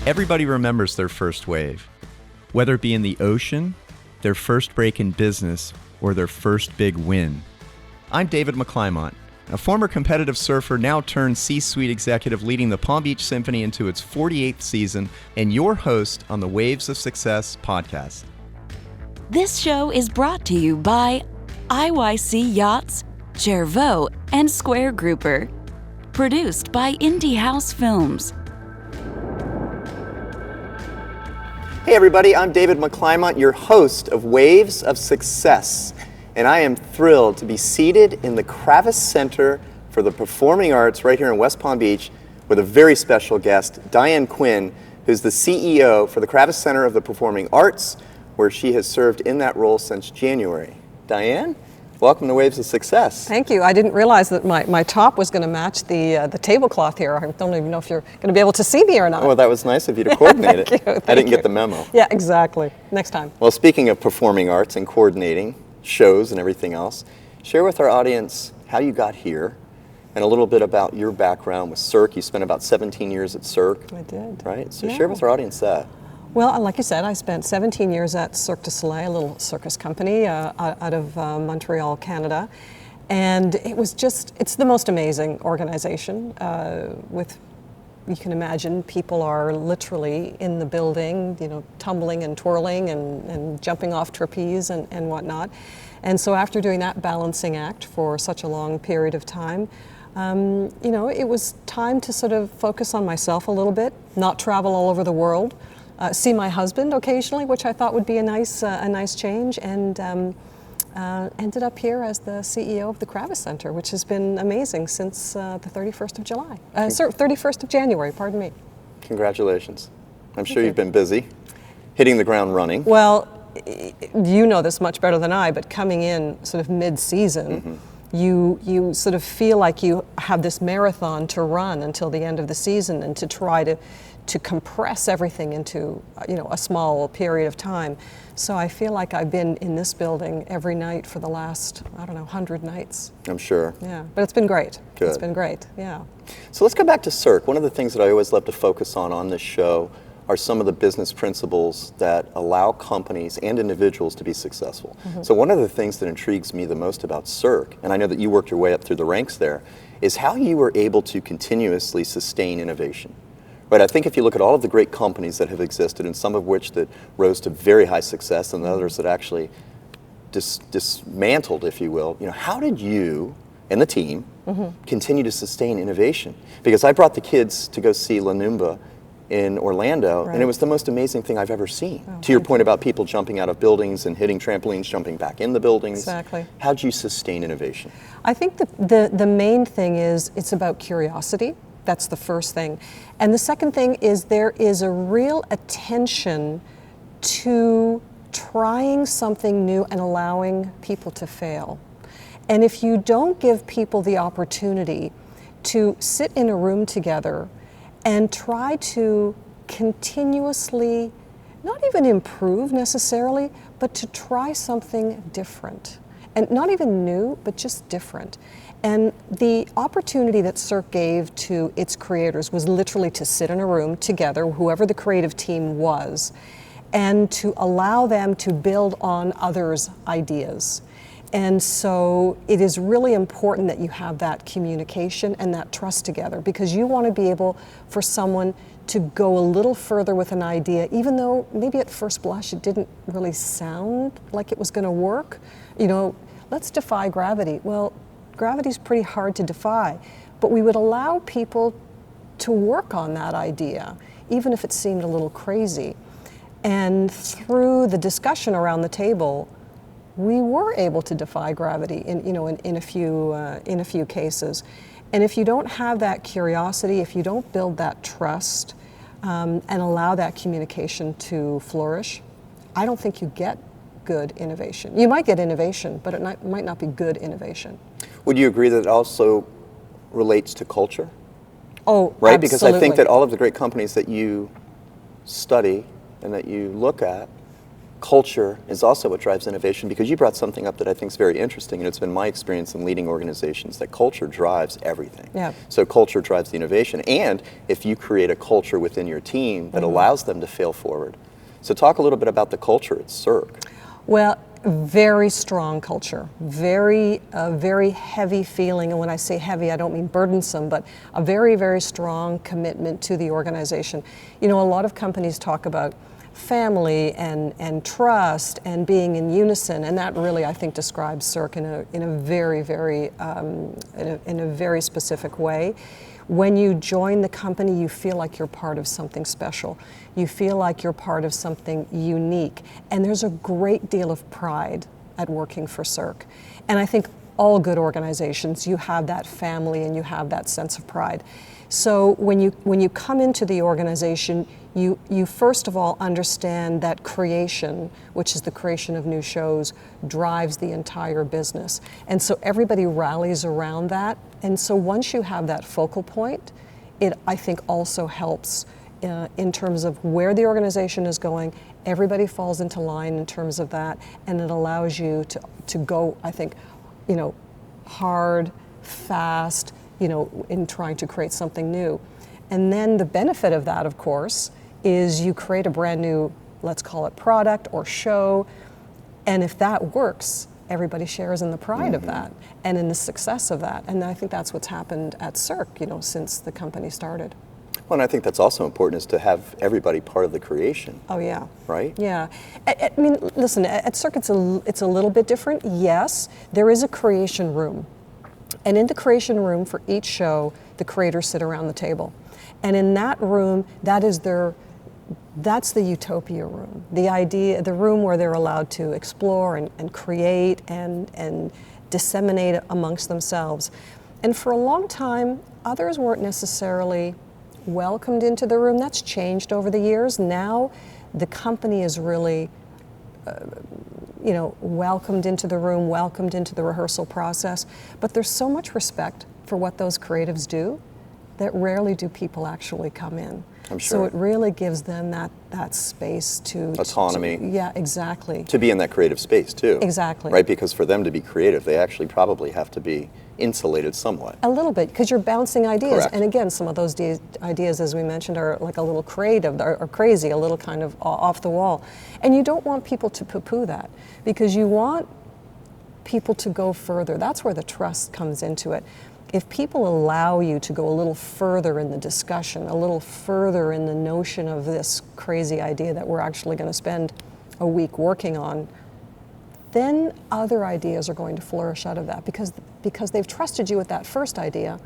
Everybody remembers their first wave, whether it be in the ocean, their first break in business, or their first big win. I'm David McClymont, a former competitive surfer now turned C-suite executive leading the Palm Beach Symphony into its 48th season, and your host on the Waves of Success podcast. This show is brought to you by IYC Yachts, Chervaux, and Square Grouper. Produced by Indie House Films. Hey everybody, I'm David McClymont, your host of Waves of Success, and I am thrilled to be seated in the Kravis Center for the Performing Arts right here in West Palm Beach with a very special guest, Diane Quinn, who's the CEO for the Kravis Center of the Performing Arts, where she has served in that role since January. Diane, welcome to Waves of Success. Thank you. I didn't realize that my top was going to match the tablecloth here. I don't even know if you're going to be able to see me or not. Oh, that was nice of you to coordinate it. I didn't get the memo. Yeah, exactly. Next time. Well, speaking of performing arts and coordinating shows and everything else, share with our audience how you got here and a little bit about your background with Cirque. You spent about 17 years at Cirque. I did. Right? So yeah. Share with our audience that. Well, like you said, I spent 17 years at Cirque du Soleil, a little circus company out of Montreal, Canada. And it was it's the most amazing organization you can imagine, people are literally in the building, tumbling and twirling and jumping off trapeze and whatnot. And so after doing that balancing act for such a long period of time, it was time to sort of focus on myself a little bit, not travel all over the world. See my husband occasionally, which I thought would be a nice change, and ended up here as the CEO of the Kravis Center, which has been amazing since the 31st of July. 31st of January, pardon me. Congratulations. I'm sure you've been busy, hitting the ground running. Well, you know this much better than I, but coming in sort of mid-season, you sort of feel like you have this marathon to run until the end of the season and to try to compress everything into a small period of time. So I feel like I've been in this building every night for the last, 100 nights. I'm sure. Yeah, but it's been great. Good. It's been great, yeah. So let's go back to Cirque. One of the things that I always love to focus on this show are some of the business principles that allow companies and individuals to be successful. So one of the things that intrigues me the most about Cirque, and I know that you worked your way up through the ranks there, is how you were able to continuously sustain innovation. Right, I think if you look at all of the great companies that have existed, and some of which that rose to very high success, and others that actually dismantled, if you will, how did you and the team continue to sustain innovation? Because I brought the kids to go see La Numba in Orlando, and it was the most amazing thing I've ever seen. To your point about people jumping out of buildings and hitting trampolines, jumping back in the buildings. Exactly. How'd you sustain innovation? I think the main thing is it's about curiosity. That's the first thing. And the second thing is there is a real attention to trying something new and allowing people to fail. And if you don't give people the opportunity to sit in a room together and try to continuously, not even improve necessarily, but to try something different. And not even new, but just different. And the opportunity that Cirque gave to its creators was literally to sit in a room together, whoever the creative team was, and to allow them to build on others' ideas. And so it is really important that you have that communication and that trust together, because you want to be able for someone to go a little further with an idea, even though maybe at first blush it didn't really sound like it was going to work. Let's defy gravity. Well, gravity's pretty hard to defy, but we would allow people to work on that idea, even if it seemed a little crazy. And through the discussion around the table, we were able to defy gravity in a few cases. And if you don't have that curiosity, if you don't build that trust and allow that communication to flourish, I don't think you get good innovation. You might get innovation, but it might not be good innovation. Would you agree that it also relates to culture? Oh, right? Absolutely. Because I think that all of the great companies that you study and that you look at, culture is also what drives innovation, because you brought something up that I think is very interesting, and it's been my experience in leading organizations that culture drives everything. Yeah. So culture drives the innovation, and if you create a culture within your team that allows them to fail forward. So talk a little bit about the culture at Cirque. Well, very strong culture, very heavy feeling, and when I say heavy, I don't mean burdensome, but a very, very strong commitment to the organization. You know, a lot of companies talk about family and trust and being in unison, and that really, I think, describes Cirque in a very specific way. When you join the company, you feel like you're part of something special. You feel like you're part of something unique, and there's a great deal of pride at working for Cirque. And I think all good organizations, you have that family and you have that sense of pride. So when you come into the organization, you first of all understand that creation, which is the creation of new shows, drives the entire business. And so everybody rallies around that. And so once you have that focal point, it, I think, also helps in terms of where the organization is going. Everybody falls into line in terms of that, and it allows you to go, I think, you know, hard, fast, you know, in trying to create something new. And then the benefit of that, of course, is you create a brand new, let's call it product or show, and if that works, everybody shares in the pride of that and in the success of that. And I think that's what's happened at Cirque, you know, since the company started. Well, and I think that's also important, is to have everybody part of the creation. Oh yeah. Right? Yeah. I mean, listen, at Cirque it's a little bit different. Yes, there is a creation room. And in the creation room for each show, the creators sit around the table. And in that room, that's the utopia room. The room where they're allowed to explore and create and disseminate amongst themselves. And for a long time, others weren't necessarily welcomed into the room. That's changed over the years. Now, the company is really you know, welcomed into the room, welcomed into the rehearsal process. But there's so much respect for what those creatives do that rarely do people actually come in. I'm sure. So it really gives them that space to autonomy. Yeah, exactly. To be in that creative space too. Exactly. Right, because for them to be creative, they actually probably have to be insulated somewhat. A little bit, because you're bouncing ideas. Correct. And again, some of those ideas, as we mentioned, are like a little creative, or crazy, a little kind of off the wall. And you don't want people to poo-poo that, because you want people to go further. That's where the trust comes into it. If people allow you to go a little further in the discussion, a little further in the notion of this crazy idea that we're actually going to spend a week working on, then other ideas are going to flourish out of that, because they've trusted you with that first idea.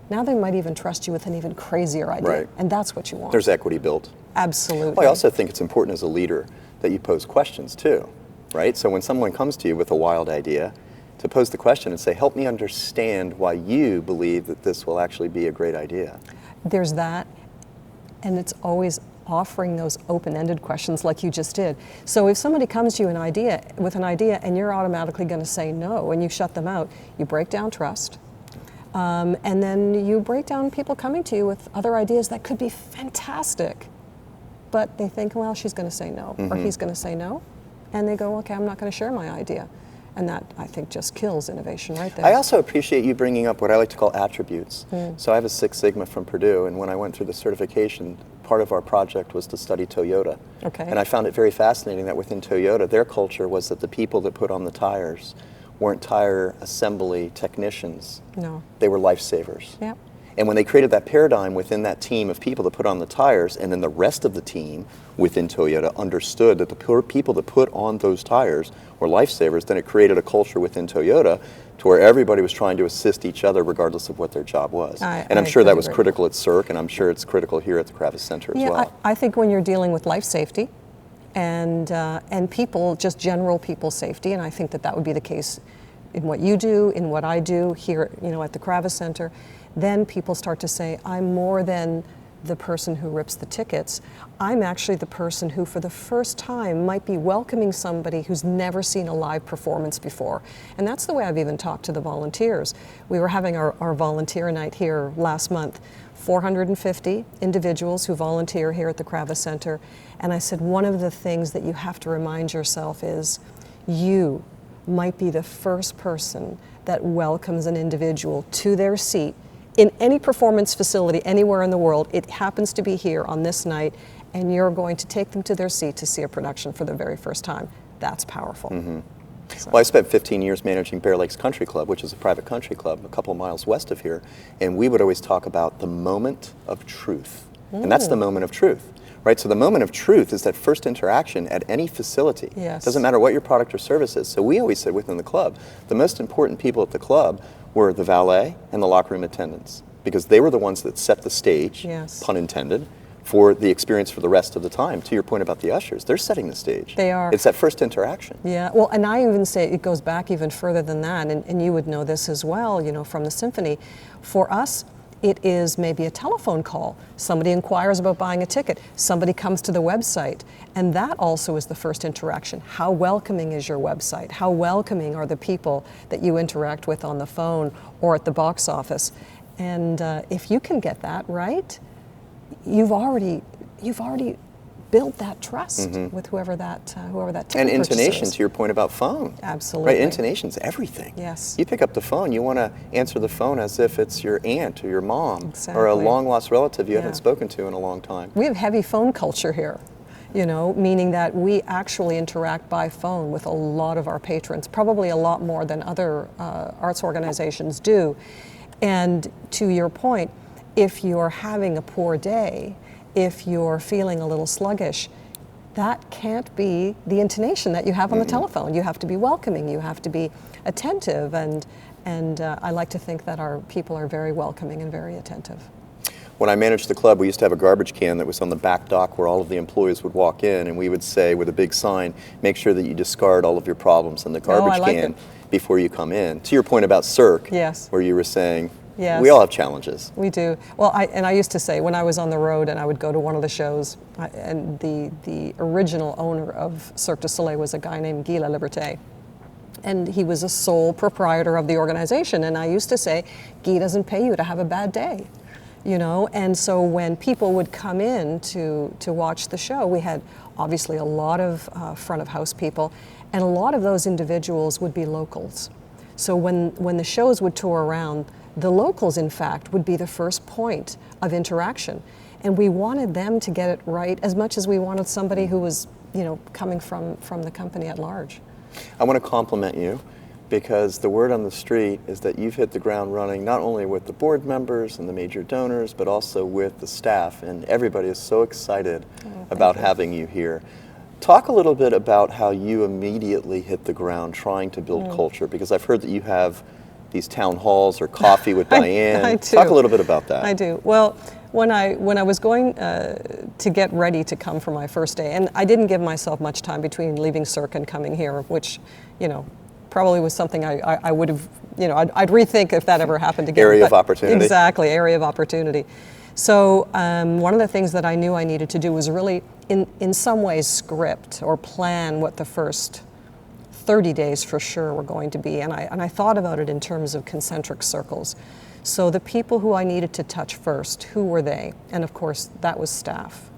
Now they might even trust you with an even crazier idea. Right. And that's what you want. There's equity built. Absolutely. Well, I also think it's important as a leader that you pose questions too, right? So when someone comes to you with a wild idea, to pose the question and say, help me understand why you believe that this will actually be a great idea. There's that, and it's always offering those open-ended questions like you just did. So if somebody comes to you with an idea and you're automatically going to say no and you shut them out, you break down trust. And then you break down people coming to you with other ideas that could be fantastic, but they think, well, she's going to say no, or he's going to say no, and they go, okay, I'm not going to share my idea. And that, I think, just kills innovation right there. I also appreciate you bringing up what I like to call attributes. So I have a Six Sigma from Purdue, and when I went through the certification, part of our project was to study Toyota. Okay. And I found it very fascinating that within Toyota, their culture was that the people that put on the tires weren't tire assembly technicians. No. They were lifesavers. Yep. And when they created that paradigm within that team of people that put on the tires, and then the rest of the team within Toyota understood that the people that put on those tires were lifesavers, then it created a culture within Toyota to where everybody was trying to assist each other regardless of what their job was. And I'm sure that was critical at Cirque, and I'm sure it's critical here at the Kravis Center as well. I think when you're dealing with life safety and people, just general people safety, and I think that would be the case in what you do, in what I do here, you know, at the Kravis Center, then people start to say, I'm more than the person who rips the tickets. I'm actually the person who for the first time might be welcoming somebody who's never seen a live performance before. And that's the way I've even talked to the volunteers. We were having our volunteer night here last month, 450 individuals who volunteer here at the Kravis Center. And I said, one of the things that you have to remind yourself is you might be the first person that welcomes an individual to their seat in any performance facility anywhere in the world. It happens to be here on this night, and you're going to take them to their seat to see a production for the very first time. That's powerful. So. Well, I spent 15 years managing Bear Lakes Country Club, which is a private country club a couple miles west of here, and we would always talk about the moment of truth. And that's the moment of truth, right? So the moment of truth is that first interaction at any facility. Yes. Doesn't matter what your product or service is. So we always said within the club, the most important people at the club were the valet and the locker room attendants, because they were the ones that set the stage, yes, pun intended, for the experience for the rest of the time. To your point about the ushers, they're setting the stage. They are. It's that first interaction. Yeah, well, and I even say it goes back even further than that, and you would know this as well, you know, from the Symphony. For us, it is maybe a telephone call. Somebody inquires about buying a ticket. Somebody comes to the website. And that also is the first interaction. How welcoming is your website? How welcoming are the people that you interact with on the phone or at the box office? And if you can get that right, you've already build that trust with whoever that ticket and intonation purchaser is. to your point about phone. Absolutely. Right, intonation's everything. Yes. You pick up the phone, you want to answer the phone as if it's your aunt or your mom or a Exactly. long lost relative you Yeah. haven't spoken to in a long time. We have heavy phone culture here, you know, meaning that we actually interact by phone with a lot of our patrons, probably a lot more than other arts organizations do. And to your point, if you're having a poor day, if you're feeling a little sluggish, that can't be the intonation that you have on the telephone. You have to be welcoming, you have to be attentive, and I like to think that our people are very welcoming and very attentive. When I managed the club, we used to have a garbage can that was on the back dock where all of the employees would walk in, and we would say with a big sign, make sure that you discard all of your problems in the garbage I like can it. before you come in. To your point about Cirque, Yes. where you were saying, Yes. we all have challenges. We do. Well, I used to say when I was on the road and I would go to one of the shows, and the original owner of Cirque du Soleil was a guy named Guy Laliberté. And he was a sole proprietor of the organization. And I used to say, Guy doesn't pay you to have a bad day, you know? And so when people would come in to watch the show, we had obviously a lot of front of house people, and a lot of those individuals would be locals. So when the shows would tour around, the locals, in fact, would be the first point of interaction. And we wanted them to get it right as much as we wanted somebody who was, you know, coming from the company at large. I want to compliment you because the word on the street is that you've hit the ground running not only with the board members and the major donors, but also with the staff, and everybody is so excited about having you here. Talk a little bit about how you immediately hit the ground trying to build culture, because I've heard that you have these town halls or coffee with Diane. I do. Talk a little bit about that. I do. Well, when I was going to get ready to come for my first day, and I didn't give myself much time between leaving Cirque and coming here, which, you know, probably was something I would have, you know, I'd rethink if that ever happened again. Area of opportunity. Exactly, area of opportunity. So one of the things that I knew I needed to do was really, in some ways, script or plan what the first 30 days for sure were going to be, and I thought about it in terms of concentric circles. So the people who I needed to touch first, who were they? And of course, that was staff.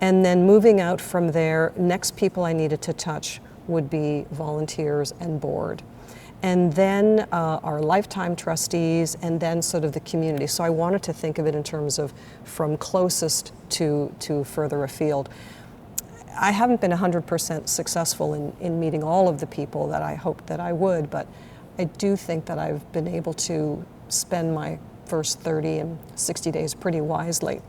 And then moving out from there, next people I needed to touch would be volunteers and board. And then our lifetime trustees, and then sort of the community. So I wanted to think of it in terms of from closest to further afield. I haven't been 100% successful in meeting all of the people that I hoped that I would, but I do think that I've been able to spend my first 30 and 60 days pretty wisely.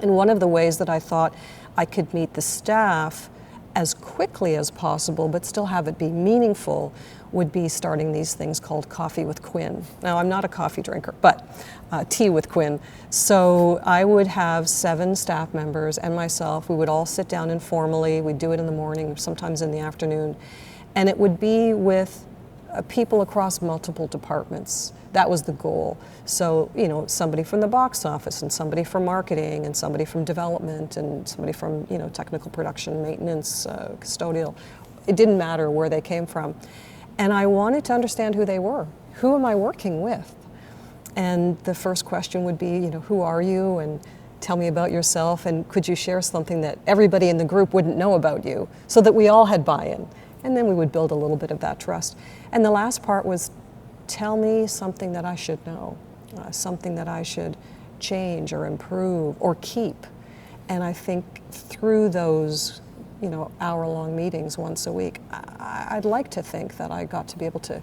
And one of the ways that I thought I could meet the staff as quickly as possible, but still have it be meaningful, would be starting these things called Coffee with Quinn. Now, I'm not a coffee drinker, but tea with Quinn. So I would have 7 staff members and myself. We would all sit down informally. We'd do it in the morning, sometimes in the afternoon. And it would be with people across multiple departments. That was the goal. So, somebody from the box office, and somebody from marketing, and somebody from development, and somebody from, technical production, maintenance, custodial. It didn't matter where they came from. And I wanted to understand who they were. Who am I working with? And the first question would be, who are you? And tell me about yourself. And could you share something that everybody in the group wouldn't know about you, so that we all had buy-in? And then we would build a little bit of that trust. And the last part was, tell me something that I should know, something that I should change or improve or keep. And I think through those, hour-long meetings once a week, I'd like to think that I got to be able to,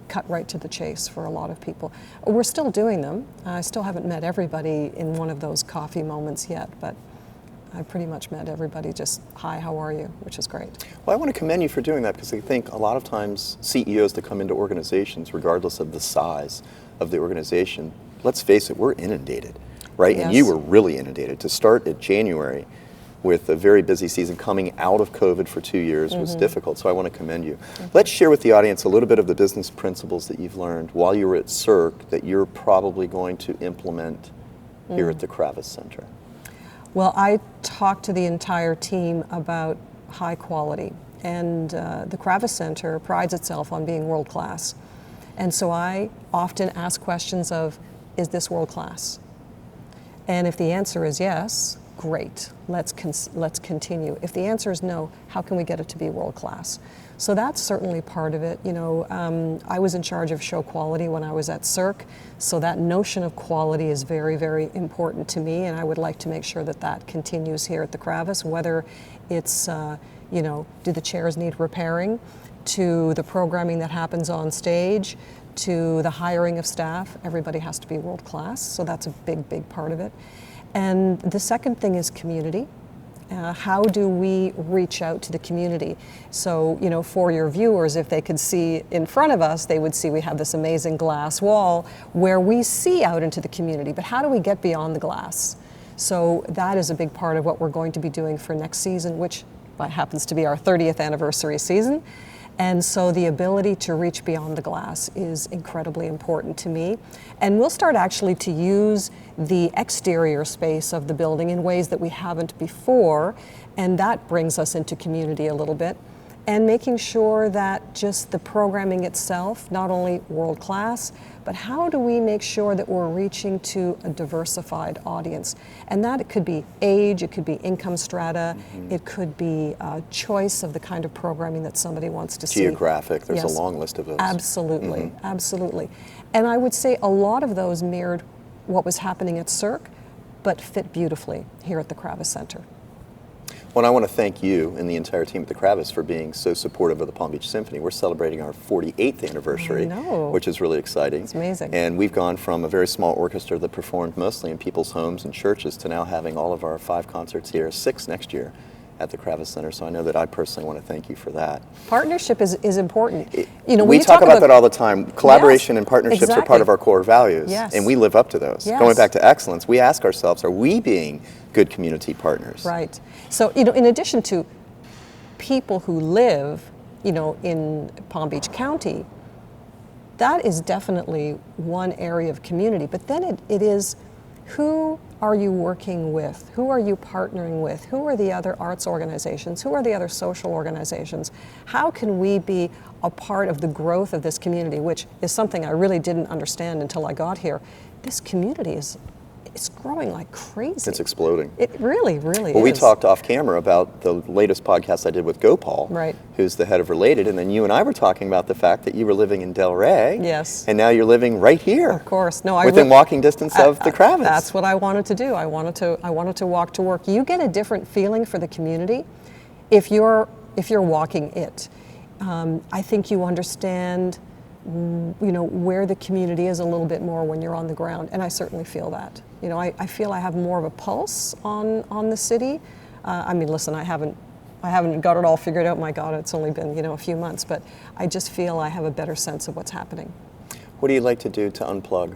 cut right to the chase for a lot of people. We're still doing them. I still haven't met everybody in one of those coffee moments yet, but I pretty much met everybody just, hi, how are you, which is great. Well, I want to commend you for doing that, because I think a lot of times CEOs that come into organizations, regardless of the size of the organization, let's face it, we're inundated, right? Yes. And you were really inundated. To start at January with a very busy season coming out of COVID for 2 years was difficult, so I want to commend you. Let's share with the audience a little bit of the business principles that you've learned while you were at Cirque that you're probably going to implement here at the Kravis Center. Well, I talked to the entire team about high quality, and the Kravis Center prides itself on being world class. And so I often ask questions of, is this world class? And if the answer is yes, great, let's continue. If the answer is no, how can we get it to be world class? So that's certainly part of it. I was in charge of show quality when I was at Cirque, so that notion of quality is very, very important to me, and I would like to make sure that that continues here at the Kravis, whether it's, do the chairs need repairing, to the programming that happens on stage, to the hiring of staff. Everybody has to be world class, so that's a big, big part of it. And the second thing is community. How do we reach out to the community? So, for your viewers, if they could see in front of us, they would see we have this amazing glass wall where we see out into the community, but how do we get beyond the glass? So that is a big part of what we're going to be doing for next season, which happens to be our 30th anniversary season. And so the ability to reach beyond the glass is incredibly important to me. And we'll start actually to use the exterior space of the building in ways that we haven't before, and that brings us into community a little bit. And making sure that just the programming itself, not only world class, but how do we make sure that we're reaching to a diversified audience? And that it could be age, it could be income strata, it could be a choice of the kind of programming that somebody wants to see. Geographic, there's Yes. a long list of those. Absolutely, absolutely. And I would say a lot of those mirrored what was happening at Cirque, but fit beautifully here at the Kravis Center. Well, I want to thank you and the entire team at the Kravis for being so supportive of the Palm Beach Symphony. We're celebrating our 48th anniversary, which is really exciting. It's amazing. And we've gone from a very small orchestra that performed mostly in people's homes and churches to now having all of our 5 concerts here, 6 next year at the Kravis Center. So I know that I personally want to thank you for that. Partnership is important. We talk about that all the time. Collaboration and partnerships are part of our core values, Yes. and we live up to those. Yes. Going back to excellence, we ask ourselves, are we being good community partners? Right. So, in addition to people who live, in Palm Beach County, that is definitely one area of community. But then it is, who are you working with? Who are you partnering with? Who are the other arts organizations? Who are the other social organizations? How can we be a part of the growth of this community, which is something I really didn't understand until I got here. This community it's growing like crazy. It's exploding. It really, really Well, is. we talked off camera about the latest podcast I did with Gopal, Right. who's the head of Related, and then you and I were talking about the fact that you were living in Delray. Yes. And now you're living right here. Of course. No, within walking distance of the Kravis. That's what I wanted to do. I wanted to walk to work. You get a different feeling for the community if you're walking it. I think you understand where the community is a little bit more when you're on the ground, and I certainly feel that. I feel I have more of a pulse on the city. Listen, I haven't got it all figured out. My God, it's only been a few months, but I just feel I have a better sense of what's happening. What do you like to do to unplug?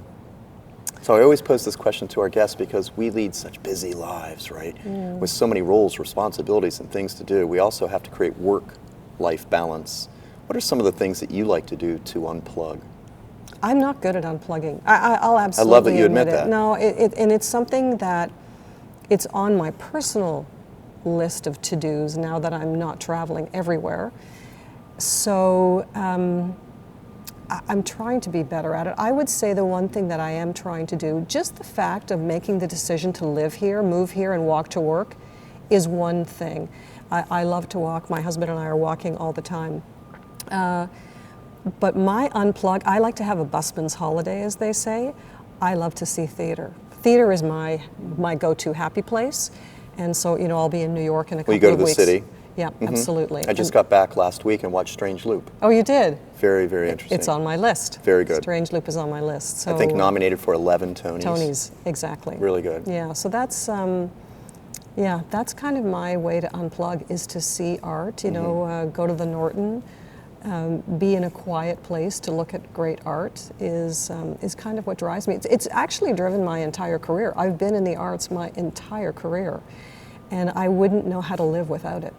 So I always pose this question to our guests because we lead such busy lives, right? With so many roles, responsibilities, and things to do. We also have to create work-life balance What are some of the things that you like to do to unplug? I'm not good at unplugging. I'll absolutely I love that you admit it. that. No, and it's something that it's on my personal list of to-dos now that I'm not traveling everywhere. So I'm trying to be better at it. I would say the one thing that I am trying to do, just the fact of making the decision to live here, move here, and walk to work is one thing. I love to walk. My husband and I are walking all the time. But my unplug, I like to have a busman's holiday, as they say. I love to see theater. Theater is my go-to happy place. And so, you know, I'll be in New York in a couple of weeks. Will you go to the city? Yeah, absolutely. I just got back last week and watched Strange Loop. Oh, you did? Very, very interesting. It's on my list. Very good. Strange Loop is on my list. So I think nominated for 11 Tonys. Tonys, exactly. Really good. Yeah, so that's that's kind of my way to unplug, is to see art. You know, go to the Norton, be in a quiet place to look at great art is kind of what drives me. It's actually driven my entire career. I've been in the arts my entire career, and I wouldn't know how to live without it.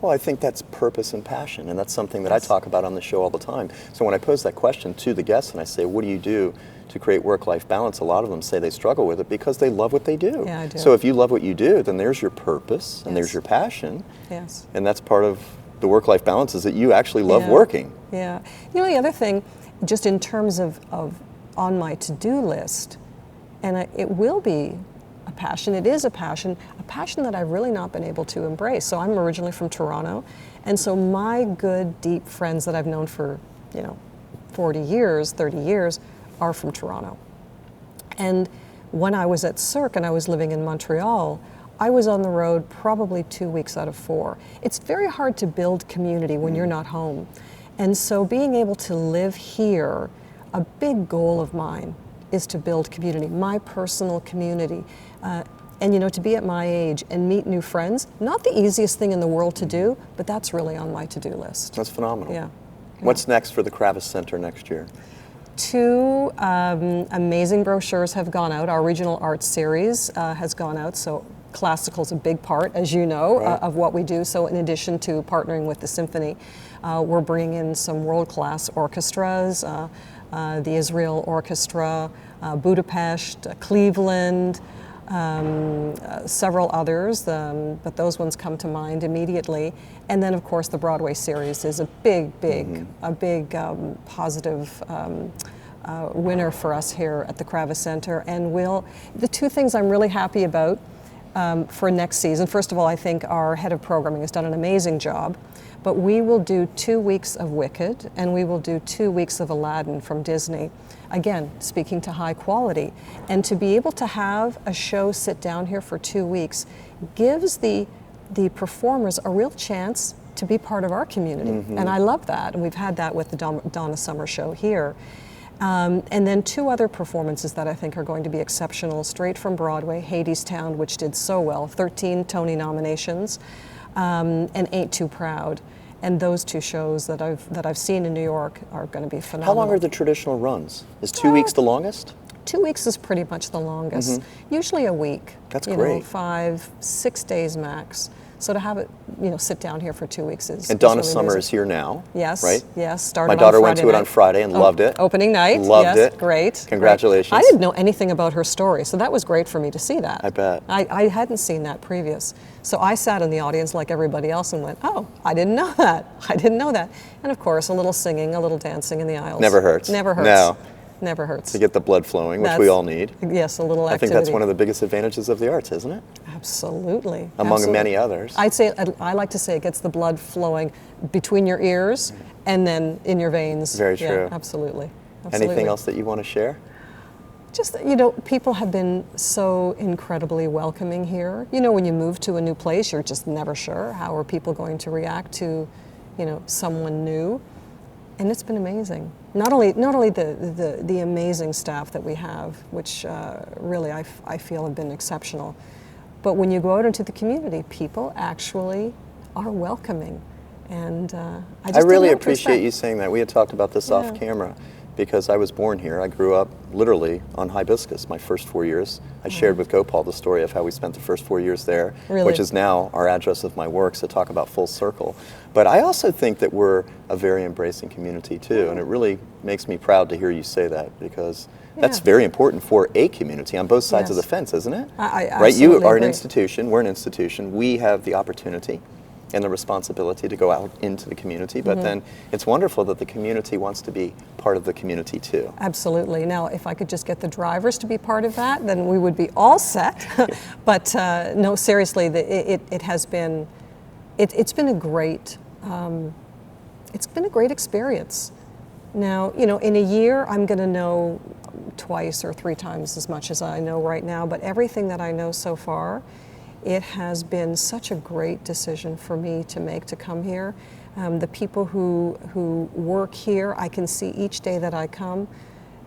Well, I think that's purpose and passion, and that's something that I talk about on the show all the time. So when I pose that question to the guests and I say, what do you do to create work-life balance, a lot of them say they struggle with it because they love what they do. Yeah, I do. So if you love what you do, then there's your purpose and Yes. there's your passion. Yes. And that's part of the work-life balance, is that you actually love Yeah. working. Yeah. You know, the other thing, just in terms of on my to-do list, and it will be a passion, it is a passion that I've really not been able to embrace. So I'm originally from Toronto, and so my good, deep friends that I've known for, 40 years, 30 years, are from Toronto. And when I was at Cirque and I was living in Montreal, I was on the road probably 2 weeks out of 4. It's very hard to build community when you're not home. And so being able to live here, a big goal of mine is to build community, my personal community. And to be at my age and meet new friends, not the easiest thing in the world to do, but that's really on my to-do list. That's phenomenal. Yeah. What's next for the Kravis Center next year? 2 amazing brochures have gone out. Our regional arts series has gone out, so classical is a big part, as you know, Right. of what we do. So in addition to partnering with the Symphony, we're bringing in some world-class orchestras, the Israel Orchestra, Budapest, Cleveland, several others, but those ones come to mind immediately. And then, of course, the Broadway series is a big positive winner for us here at the Kravis Center. And the 2 things I'm really happy about for next season, first of all, I think our head of programming has done an amazing job, but we will do 2 weeks of Wicked, and we will do 2 weeks of Aladdin from Disney. Again, speaking to high quality. And to be able to have a show sit down here for 2 weeks gives the performers a real chance to be part of our community. And I love that. And we've had that with the Donna Summer show here. And then 2 other performances that I think are going to be exceptional, straight from Broadway, Hadestown, which did so well, 13 Tony nominations, and Ain't Too Proud. And those 2 shows that I've seen in New York are going to be phenomenal. How long are the traditional runs? Is 2 weeks the longest? 2 weeks is pretty much the longest. Usually a week. That's you great. know, 5, 6 days max. So to have it, sit down here for 2 weeks is And Donna really Summer amazing. is here now. Yes. Right? Yes. Started My on daughter went Friday to it night. on Friday and loved it. Opening night. Loved yes, it. Great. Congratulations. Great. I didn't know anything about her story, so that was great for me to see that. I bet. I hadn't seen that previous. So I sat in the audience like everybody else and went, oh, I didn't know that. I didn't know that. And of course, a little singing, a little dancing in the aisles. Never hurts. Never hurts. No. Never hurts. To get the blood flowing, which we all need. Yes, a little activity. I think that's one of the biggest advantages of the arts, isn't it? Absolutely. Among Absolutely. many others. I like to say it gets the blood flowing between your ears and then in your veins. Very Yeah, true. absolutely. Anything else that you want to share? Just, people have been so incredibly welcoming here. When you move to a new place, you're just never sure how are people going to react to, someone new. And it's been amazing. Not only the amazing staff that we have, which really I feel have been exceptional, but when you go out into the community, people actually are welcoming. And I I really didn't notice appreciate that. you saying that. We had talked about this off camera. because I was born here. I grew up literally on Hibiscus my first 4 years. I shared with Gopal the story of how we spent the first 4 years there, Really? which is now our address of my work, so talk about full circle. But I also think that we're a very embracing community too, and it really makes me proud to hear you say that, because that's Yeah. very important for a community on both sides of the Yes. fence, isn't it? I Right? You absolutely are an agree. institution, we're an institution, we have the opportunity and the responsibility to go out into the community, but then it's wonderful that the community wants to be part of the community too. Absolutely. Now, if I could just get the drivers to be part of that, then we would be all set. But no, seriously, it has been, it's been a great, it's been a great experience. Now, you know, in a year, I'm going to know twice or 3 times as much as I know right now, but everything that I know so far, it has been such a great decision for me to make to come here. The people who work here, I can see each day that I come,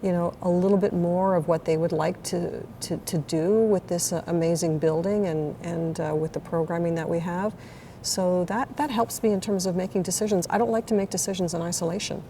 you know, a little bit more of what they would like to do with this amazing building and with the programming that we have. So that helps me in terms of making decisions. I don't like to make decisions in isolation.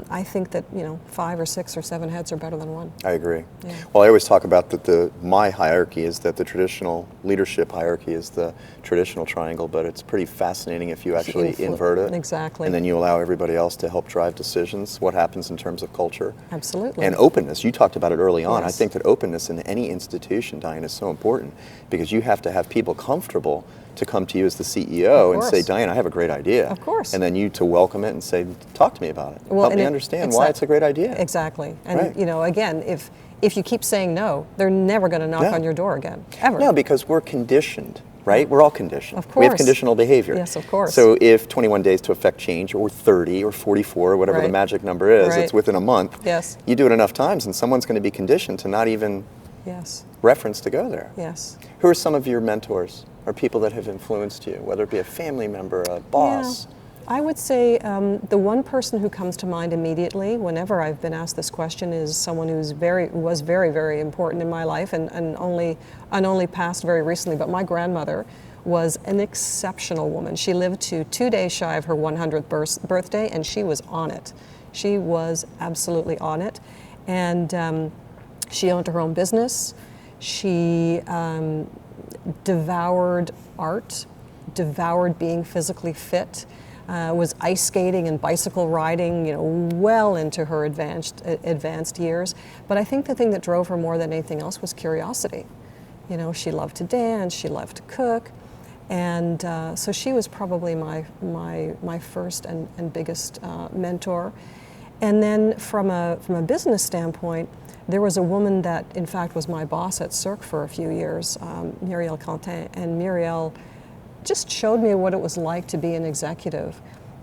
I think that, you know, 5 or 6 or 7 heads are better than one. I agree. Yeah. Well, I always talk about that my hierarchy is that the traditional leadership hierarchy is the traditional triangle, but it's pretty fascinating if you actually invert it. Exactly. And then you allow everybody else to help drive decisions, what happens in terms of culture. Absolutely. And openness, you talked about it early on. I Yes. think that openness in any institution, Diane, is so important, because you have to have people comfortable to come to you as the CEO and say, course. Diane, I have a great idea. Of course. And then you to welcome it and say, talk to me about it. Help and me understand it's why that- it's a great idea. Exactly. And, Right. you know, again, if you keep saying no, they're never going to knock No. on your door again, ever. No, because we're conditioned, right? We're all conditioned. Of We have course. conditional behavior. Yes, of course. So if 21 days to affect change, or 30, or 44, or whatever the Right. magic number is, Right. it's within a month. Yes. You do it enough times, and someone's going to be conditioned to not even Yes, reference to go there. yes. Who are some of your mentors or people that have influenced you, whether it be a family member, a boss? Yeah. I would say the one person who comes to mind immediately whenever I've been asked this question is someone was very, very important in my life and only passed very recently. But my grandmother was an exceptional woman. She lived to 2 days shy of her 100th birthday, and she was on it. She was absolutely on it. And she owned her own business. She devoured art, devoured being physically fit, was ice skating and bicycle riding, you know, well into her advanced years. But I think the thing that drove her more than anything else was curiosity. You know, she loved to dance, she loved to cook, and so she was probably my first and biggest mentor. And then from a business standpoint, there was a woman that, in fact, was my boss at Cirque for a few years, Muriel Quentin, and Muriel just showed me what it was like to be an executive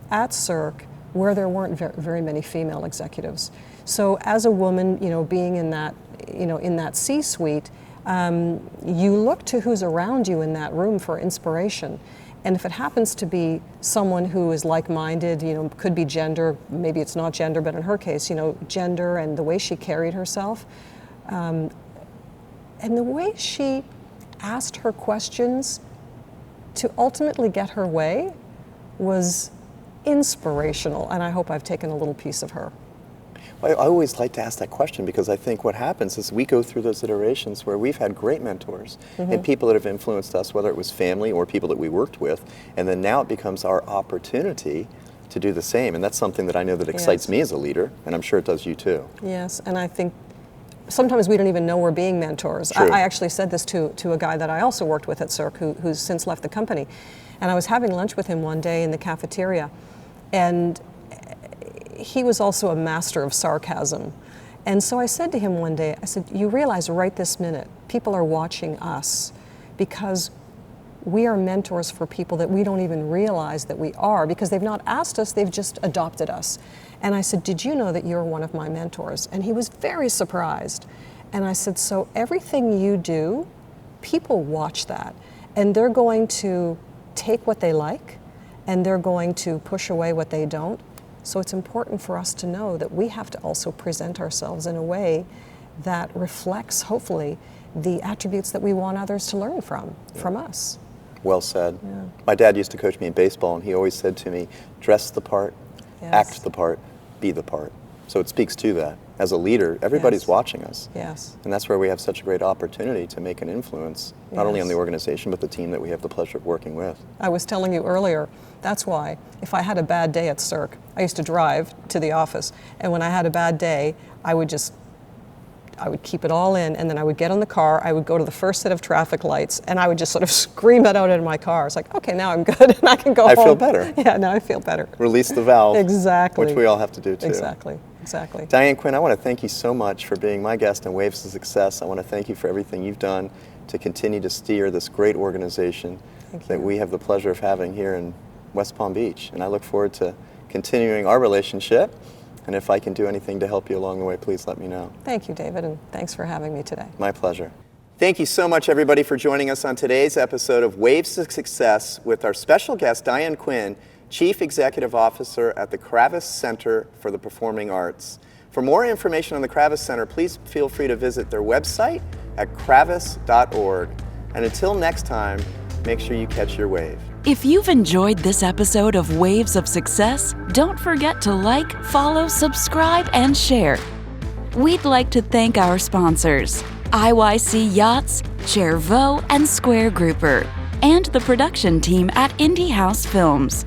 at Cirque, where there weren't very many female executives. So, as a woman, you know, being in that, you know, in that C-suite, you look to who's around you in that room for inspiration. And if it happens to be someone who is like-minded, you know, could be gender, maybe it's not gender, but in her case, you know, gender and the way she carried herself, and the way she asked her questions to ultimately get her way was inspirational, and I hope I've taken a little piece of her. I always like to ask that question, because I think what happens is we go through those iterations where we've had great mentors and people that have influenced us, whether it was family or people that we worked with, and then now it becomes our opportunity to do the same. And that's something that I know that excites Yes. me as a leader, and I'm sure it does you too. Yes, and I think sometimes we don't even know we're being mentors. True. I actually said this to a guy that I also worked with at Cirque who's since left the company. And I was having lunch with him one day in the cafeteria, and he was also a master of sarcasm. And so I said to him one day, I said, you realize right this minute, people are watching us because we are mentors for people that we don't even realize that we are, because they've not asked us, they've just adopted us. And I said, did you know that you're one of my mentors? And he was very surprised. And I said, so everything you do, people watch that, and they're going to take what they like, and they're going to push away what they don't. So it's important for us to know that we have to also present ourselves in a way that reflects, hopefully, the attributes that we want others to learn from us. Well said. Yeah. My dad used to coach me in baseball, and he always said to me, dress the part, Yes. act the part, be the part. So it speaks to that. As a leader, everybody's Yes. watching us. Yes. And that's where we have such a great opportunity to make an influence, not only on the Yes. organization, but the team that we have the pleasure of working with. I was telling you earlier, that's why if I had a bad day at Cirque, I used to drive to the office, and when I had a bad day, I would keep it all in, and then I would get in the car, I would go to the first set of traffic lights, and I would just sort of scream it out in my car. It's like, okay, now I'm good, and I can go home. I feel better. Yeah, now I feel better. Release the valve. Exactly. Which we all have to do too. Exactly. Exactly. Diane Quinn, I want to thank you so much for being my guest on Waves of Success. I want to thank you for everything you've done to continue to steer this great organization that we have the pleasure of having here in West Palm Beach. And I look forward to continuing our relationship. And if I can do anything to help you along the way, please let me know. Thank you, David, and thanks for having me today. My pleasure. Thank you so much, everybody, for joining us on today's episode of Waves of Success with our special guest, Diane Quinn, Chief Executive Officer at the Kravis Center for the Performing Arts. For more information on the Kravis Center, please feel free to visit their website at kravis.org. And until next time, make sure you catch your wave. If you've enjoyed this episode of Waves of Success, don't forget to like, follow, subscribe, and share. We'd like to thank our sponsors, IYC Yachts, Chervaux, and Square Grouper, and the production team at Indie House Films.